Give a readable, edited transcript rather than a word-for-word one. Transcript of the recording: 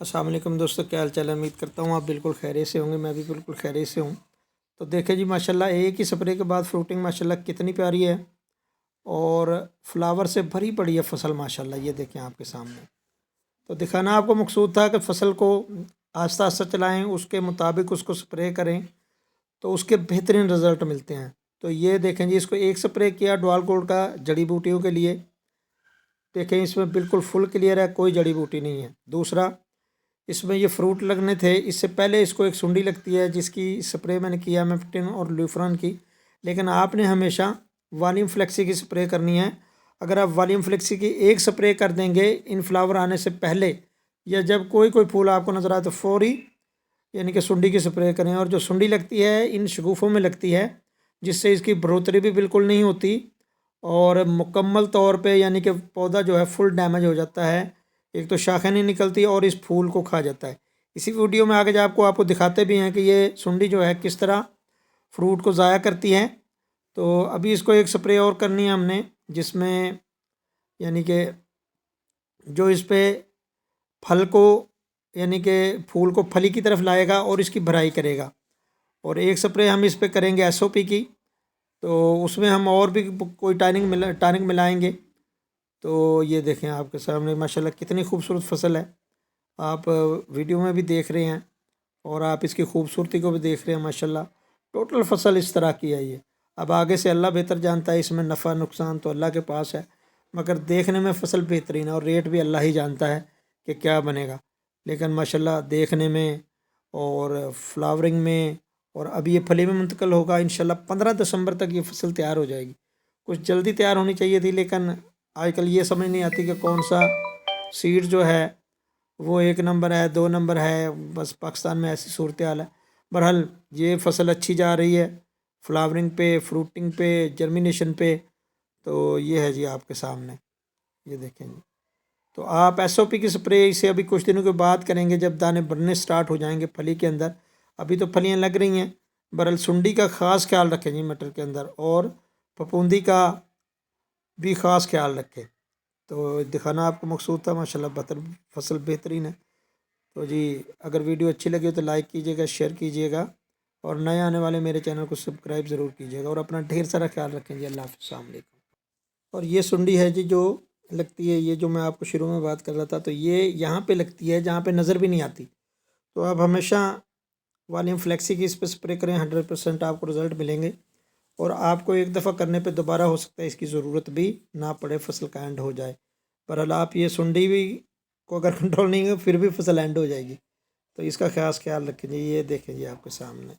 अस्सलाम वालेकुम दोस्तों, क्या हाल चाल है। उम्मीद करता हूँ आप बिल्कुल खैरियत से होंगे। मैं भी बिल्कुल खैरियत से हूँ। तो देखें जी, माशाल्लाह एक ही स्प्रे के बाद फ्रूटिंग माशाल्लाह कितनी प्यारी है और फ्लावर से भरी पड़ी है फसल माशाल्लाह। ये देखें आपके सामने। तो दिखाना आपको मकसूद था कि फसल को आस्ता आस्ता चलाएँ, उसके मुताबिक उसको स्प्रे करें तो उसके बेहतरीन रिज़ल्ट मिलते हैं। तो ये देखें जी, इसको एक स्प्रे किया डुआल गोल्ड का जड़ी बूटियों के लिए। देखें इसमें बिल्कुल फुल क्लियर है, कोई जड़ी बूटी नहीं है। दूसरा, इसमें ये फ्रूट लगने थे, इससे पहले इसको एक सुंडी लगती है जिसकी स्प्रे मैंने किया मेफ्टिन और ल्यूफ्रान की। लेकिन आपने हमेशा वॉल्यूम फ्लेक्सी की स्प्रे करनी है। अगर आप वॉल्यूम फ्लेक्सी की एक स्प्रे कर देंगे इन फ्लावर आने से पहले, या जब कोई कोई फूल आपको नज़र आए तो फौरी यानी कि सुंडी की स्प्रे करें। और जो सुंडी लगती है इन शगुफ़ों में लगती है, जिससे इसकी बढ़ोतरी भी बिल्कुल नहीं होती और मुकम्मल तौर पे यानी कि पौधा जो है फुल डैमेज हो जाता है। एक तो शाखें नहीं निकलती और इस फूल को खा जाता है। इसी वीडियो में आगे जा आपको दिखाते भी हैं कि ये सुंडी जो है किस तरह फ्रूट को ज़ाया करती है। तो अभी इसको एक स्प्रे और करनी है हमने, जिसमें यानी कि जो इस पे फल को यानी कि फूल को फली की तरफ लाएगा और इसकी भराई करेगा। और एक स्प्रे हम इस पे करेंगे एसओपी की, तो उसमें हम और भी कोई टानिक मिलाएंगे। तो ये देखें आपके सामने माशाल्लाह कितनी खूबसूरत फसल है। आप वीडियो में भी देख रहे हैं और आप इसकी खूबसूरती को भी देख रहे हैं माशाल्लाह। टोटल फसल इस तरह की है ये। अब आगे से अल्लाह बेहतर जानता है, इसमें नफ़ा नुकसान तो अल्लाह के पास है, मगर देखने में फसल बेहतरीन है और रेट भी अल्लाह ही जानता है कि क्या बनेगा। लेकिन माशाल्लाह देखने में और फ्लावरिंग में, और अभी ये फली में मुंतकिल होगा इंशाल्लाह 15 दिसंबर तक ये फसल तैयार हो जाएगी। कुछ जल्दी तैयार होनी चाहिए थी, लेकिन आजकल ये समझ नहीं आती कि कौन सा सीड जो है वो 1 नंबर है 2 नंबर है। बस पाकिस्तान में ऐसी सूरत हाल है। बहरहाल ये फसल अच्छी जा रही है फ्लावरिंग पे, फ्रूटिंग पे, जर्मिनेशन पे। तो ये है जी आपके सामने, ये देखें जी। तो आप एसओपी की स्प्रे इसे अभी कुछ दिनों के बाद करेंगे जब दाने बनने स्टार्ट हो जाएंगे फली के अंदर। अभी तो फलियाँ लग रही हैं। बहरहाल सुंडी का ख़ास ख्याल रखें जी मटर के अंदर, और फफूंदी का भी ख़ास ख्याल रखें। तो दिखाना आपको मकसूद था। माशाल्लाह फसल बेहतरीन है। तो जी, अगर वीडियो अच्छी लगी हो तो लाइक कीजिएगा, शेयर कीजिएगा और नए आने वाले मेरे चैनल को सब्सक्राइब ज़रूर कीजिएगा और अपना ढेर सारा ख्याल रखें जी। अल्लाह हाफ़िज़, अस्सलाम वालेकुम। और ये सुंडी है जी जो लगती है, ये जो मैं आपको शुरू में बात कर रहा था, तो ये यहाँ पे लगती है जहाँ पे नज़र भी नहीं आती। तो आप हमेशा वॉल्यूम फ्लेक्सी की इस पर स्प्रे करें, 100% आपको रिज़ल्ट मिलेंगे। और आपको एक दफ़ा करने पे दोबारा हो सकता है इसकी ज़रूरत भी ना पड़े, फसल का एंड हो जाए। पर आप ये सुंडी भी को अगर कंट्रोल नहीं है फिर भी फसल एंड हो जाएगी। तो इसका ख़ास ख्याल रखें जी। ये देखें जी आपके सामने।